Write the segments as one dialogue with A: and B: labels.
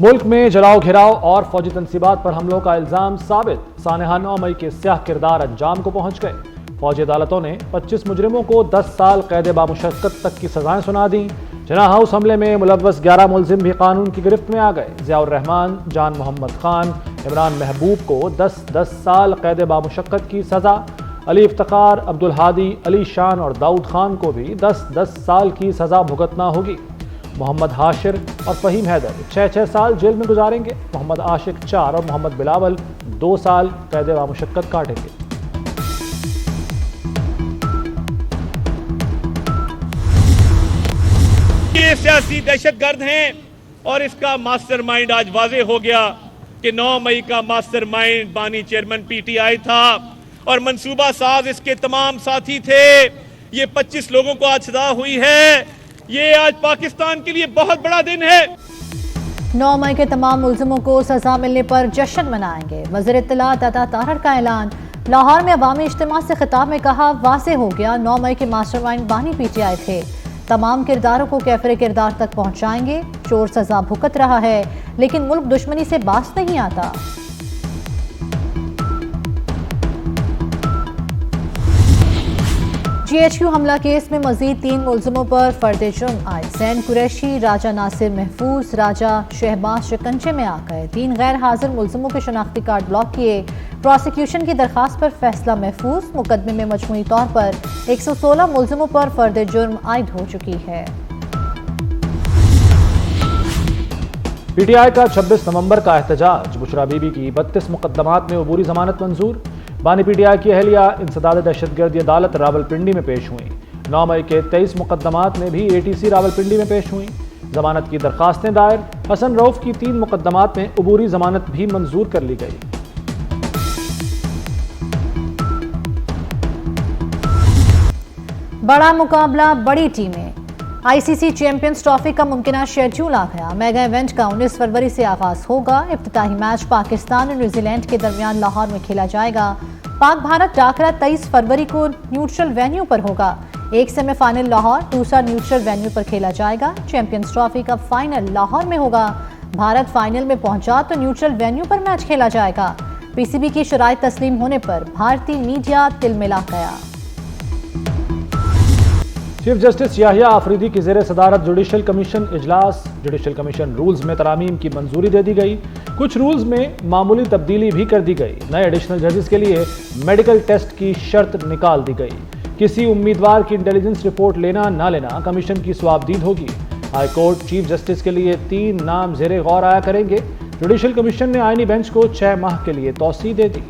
A: मुल्क में जलाओ घिराव और फौजी तनसीबात पर हमलों का इल्जाम साबित। सानहा 9 मई के स्याह किरदार अंजाम को पहुंच गए। फौजी अदालतों ने 25 मुजरिमों को 10 साल कैद बामुशक्कत तक की सजाएं सुना दी। जना हाउस हमले में मुलव्वस 11 मुलजिम भी कानून की गिरफ्त में आ गए। जियाउर रहमान, जान मोहम्मद खान, इमरान महबूब को 10 साल कैद बामुशक्कत की सजा। अली इफ्तिकार, अब्दुल हादी, अली शान और दाऊद खान को भी 10 साल की सजा भुगतना होगी। मोहम्मद हाशिर और फहीम हैदर 6 साल जेल में गुजारेंगे। मोहम्मद आशिक 4 और मोहम्मद बिलावल 2 साल कैद बामुशक्कत काटेंगे।
B: ये सियासी दहशतगर्द हैं और इसका मास्टरमाइंड आज वाजे हो गया कि 9 मई का मास्टरमाइंड बानी चेयरमैन पीटीआई था और मंसूबा साज इसके तमाम साथी थे। ये 25 लोगों को आज सजा हुई है। ये आज पाकिस्तान के लिए बहुत बड़ा दिन है।
C: 9 मई के तमाम मुल्जिमों को सजा मिलने पर जश्न मनाएंगे। वज़ीर इत्तलात अता ताहर का ऐलान। लाहौर में अवामी इज्तिमा से खिताब में कहा, वाज़ेह हो गया 9 मई के मास्टरमाइंड बानी पीटीआई थे। तमाम किरदारों को कैफरे किरदार तक पहुंचाएंगे। चोर सजा भुगत रहा है लेकिन मुल्क दुश्मनी से बाज नहीं आता। GHQ हमला केस में मजीद 3 मुलजिमों पर फर्द जुर्म आए। सैन कुरैशी, राजा नासिर महफूज, राजा शहबाज शिकंजे में आ गए। 3 गैर हाजिर मुलजिमों के शनाख्ती कार्ड ब्लॉक किए। प्रोसिक्यूशन की दरखास्त पर फैसला महफूज। मुकदमे में मजमूई तौर पर 116 मुलजिमों पर फर्द जुर्म आयद हो चुकी है।
A: पीटीआई का 26 नवंबर का एहतजाज। बुशरा बीबी की 32 मुकदमात में अबूरी जमानत मंजूर। बानी पीटीआई की अहलिया इंसदाद दहशतगर्दी अदालत रावलपिंडी में पेश हुई। 9 मई के 23 मुकदमात में भी ATC रावलपिंडी में पेश हुई। जमानत की दरखास्तें दायर। हसन रऊफ की 3 मुकदमात में अबूरी जमानत भी मंजूर कर ली गई।
C: बड़ा मुकाबला, बड़ी टीमें। ICC चैंपियंस ट्रॉफी का मुमकिना शेड्यूल आ गया। मेगा इवेंट का 19 फरवरी से आगाज होगा। इफ्तिताही मैच पाकिस्तान और न्यूजीलैंड के दरमियान लाहौर में खेला जाएगा। पाक भारत टाकरा 23 फरवरी को न्यूट्रल वेन्यू पर होगा। एक सेमीफाइनल लाहौर, दूसरा न्यूट्रल वेन्यू पर खेला जाएगा। चैंपियंस ट्रॉफी का फाइनल लाहौर में होगा। भारत फाइनल में पहुंचा तो न्यूट्रल वेन्यू पर मैच खेला जाएगा। PCB की शराइत तस्लीम होने पर भारतीय मीडिया तिलमिला गया।
A: चीफ जस्टिस याहिया आफरीदी की ज़ेर सदारत जुडिशल कमीशन इजलास। जुडिशल कमीशन रूल्स में तरामीम की मंजूरी दे दी गई। कुछ रूल्स में मामूली तब्दीली भी कर दी गई। नए एडिशनल जजेस के लिए मेडिकल टेस्ट की शर्त निकाल दी गई। किसी उम्मीदवार की इंटेलिजेंस रिपोर्ट लेना ना लेना कमीशन की स्वाबदीद होगी। हाई कोर्ट चीफ जस्टिस के लिए 3 नाम ज़ेरे गौर आया करेंगे। जुडिशल कमीशन ने आईनी बेंच को 6 माह के लिए तौसीह दे दी।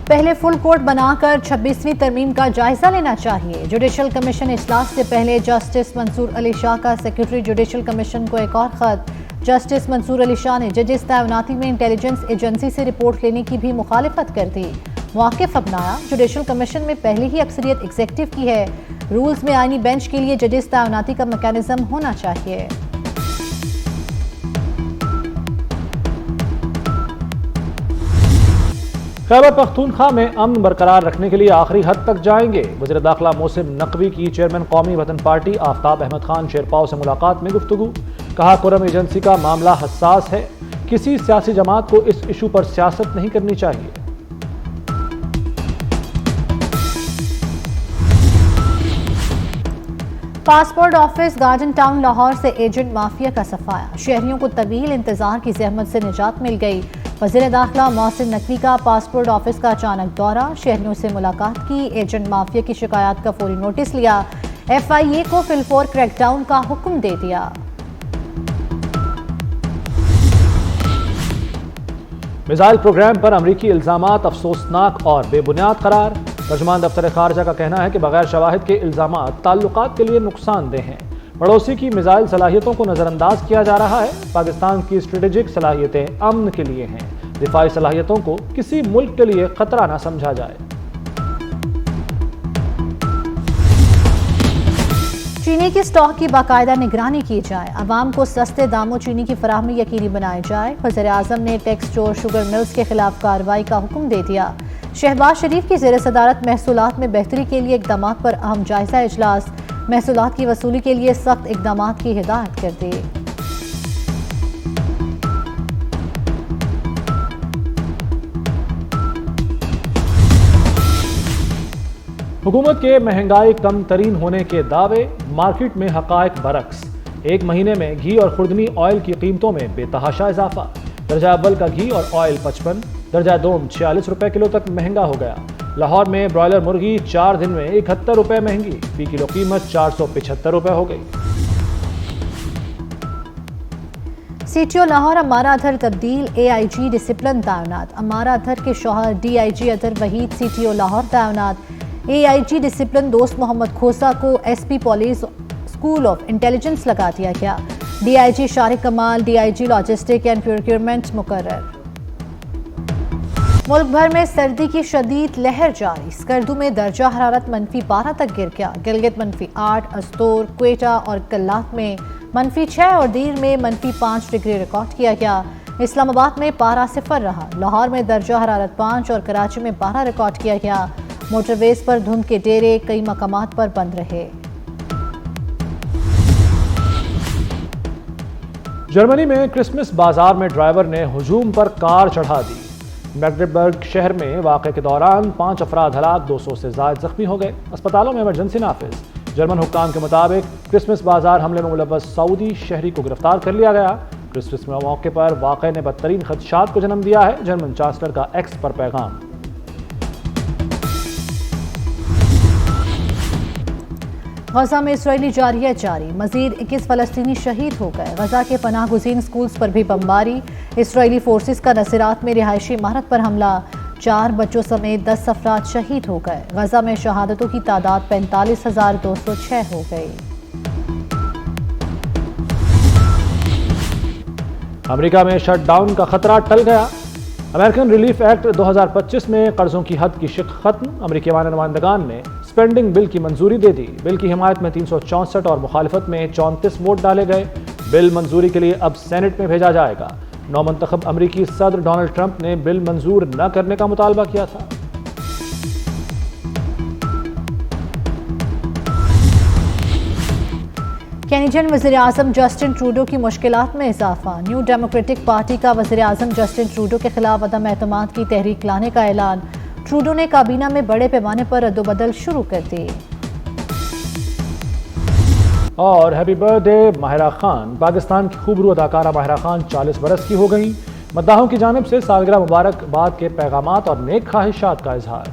C: पहले फुल कोर्ट बनाकर 26वीं तरमीम का जायजा लेना चाहिए। जुडिशल कमीशन इजलास से पहले जस्टिस मंसूर अली शाह का सेक्रेटरी जुडिशल कमीशन को एक और खत। जस्टिस मंसूर अली शाह ने जजेस तैनाती में इंटेलिजेंस एजेंसी से रिपोर्ट लेने की भी मुखालिफत कर दी। मौक़िफ़ अपनाया। जुडिशल कमीशन में पहले ही अक्सरियत एग्जेक्टिव की है। रूल्स में आईनी बेंच के लिए जजेस तैनाती का मैकेनिज्म होना चाहिए।
A: खैबर पख्तूनख्वा में अमन बरकरार रखने के लिए आखिरी हद तक जाएंगे। वज़ीर दाखिला मोहसिन नकवी की चेयरमैन कौमी वतन पार्टी आफ्ताब अहमद खान शेरपाव से मुलाकात में गुफ्तगू। कहा, कुरम एजेंसी का मामला हसास है। किसी सियासी जमात को इस इशू पर सियासत नहीं करनी चाहिए।
C: Passport office garden town Lahore से एजेंट माफिया का सफाया। शहरियों को तवील इंतजार की जहमत से निजात मिल गई। वज़ीर दाखिला मोहसिन नकवी का पासपोर्ट ऑफिस का अचानक दौरा। शहरियों से मुलाकात की। एजेंट माफिया की शिकायत का फौरी नोटिस लिया। FIA को फिलफोर क्रैकडाउन का हुक्म दे दिया।
A: मिसाइल प्रोग्राम पर अमरीकी इल्जामात अफसोसनाक और बेबुनियाद करार। तर्जुमान दफ्तर खारजा का कहना है कि बगैर शवाहिद के इल्जामात ताल्लुकात के लिए नुकसानदेह हैं। पड़ोसी की मिसाइल सलाहियतों को नज़रअंदाज किया जा रहा है। पाकिस्तान की स्ट्रेटेजिक सलाहियतें अमन के लिए हैं। दिफाई सलाहियतों को किसी मुल्क के लिए खतरा न समझा जाए।
C: चीनी की स्टॉक की बाकायदा निगरानी की जाए। अवाम को सस्ते दामों चीनी की फराहमी यकीनी बनाई जाए। वज़ीर आज़म ने टेक्स चोर शुगर मिल्स के खिलाफ कार्रवाई का हुक्म दे दिया। शहबाज शरीफ की ज़ेर सदारत महसूलात में बेहतरी के लिए इक़दाम पर अहम जायजा इजलास, महसूलात की वसूली के लिए सख्त इक़दाम की हिदायत कर दी।
A: हुकूमत के महंगाई कम तरीन होने के दावे, मार्केट में हकायक बरक्स। एक महीने में घी और खुर्दनी ऑयल की कीमतों में बेतहाशा इजाफा। दर्जा अव्वल का घी और ऑयल 55, दर्जा दोम 46 रुपए किलो तक महंगा हो गया। लाहौर में ब्रॉयलर मुर्गी 4 दिन में 71 रुपए महंगी, फी किलो कीमत 475 रुपए हो गई।
C: CTO लाहौर अमारा अधर तब्दील, AIG डिसिप्लिन तैनात। अमारा अधर के शौहर DIG अधर वहीद CTO लाहौर तैनात। AIG डिसिप्लिन दोस्त मोहम्मद खोसा को SP police school of intelligence लगा दिया गया। DIG शारिक कमाल DIG लॉजिस्टिक एंड प्रोक्योरमेंट मुकर्रर। मुल्क भर में सर्दी की शदीद लहर जारी। स्कर्दू में दर्जा हरारत -12 तक गिर गया। गिलगित -8, अस्तोर, क्वेटा और कल्लात में -6 और दीर में -5 डिग्री रिकॉर्ड किया गया। इस्लामाबाद में पारा 0 रहा। लाहौर में दर्जा हरारत 5 और कराची में 12 रिकॉर्ड किया गया। मोटरवेज पर धुंध के डेरे कई मकामात पर बंद रहे।
A: जर्मनी में क्रिसमस बाजार में ड्राइवर ने हुजूम पर कार चढ़ा दी। मैग्डेबर्ग शहर में वाक़े के दौरान 5 अफराद हलाक, 200 से ज़ायद जख्मी हो गए। अस्पतालों में इमरजेंसी नाफिज। जर्मन हुक्काम के मुताबिक क्रिसमस बाजार हमले में मुलव्वस सऊदी शहरी को गिरफ्तार कर लिया गया। क्रिसमस में मौके पर वाक़े ने बदतरीन खदशात को जन्म दिया है। जर्मन चांसलर का एक्स पर पैगाम।
C: गजा में इसराइली जारियत जारी। मजीद 21 फलस्तीनी शहीद हो गए। गजा के पनाह गुज़ीन स्कूल्स पर भी बमबारी। इसराइली फोर्सेस का नसीरात में रिहायशी इमारत पर हमला। 4 बच्चों समेत 10 अफराद शहीद हो गए। गजा में शहादतों की तादाद 45,206 हो गई।
A: अमेरिका में शटडाउन का खतरा टल गया। अमेरिकन रिलीफ एक्ट 2025 में कर्जों की हद की शिक खत्म। अमेरिकी नुमाइंदगान ने स्पेंडिंग बिल की मंजूरी दे दी। बिल की हिमायत में 364 और मुखालिफत में 34 वोट डाले गए। बिल मंजूरी के लिए अब सेनेट में भेजा जाएगा। नौमंतखब अमेरिकी सदर डोनाल्ड ट्रंप ने बिल मंजूर न करने का मुतालबा किया था।
C: कैनेडियन वज़ीर-ए-आज़म जस्टिन ट्रूडो की मुश्किलात में इजाफा। न्यू डेमोक्रेटिक पार्टी का वज़ीर-ए-आज़म जस्टिन ट्रूडो के खिलाफ अदम एतमाद की तहरीक लाने का ऐलान। ट्रूडो ने काबीना में बड़े पैमाने पर रद्दोबदल शुरू कर दी।
A: और हैप्पी बर्थडे माहिरा खान। पाकिस्तान की खूबरू अदाकारा माहिरा खान 40 बरस की हो गई। मद्दाहों की जानिब से सालगिरह मुबारकबाद के पैगामात और नेक ख्वाहिशात का इजहार।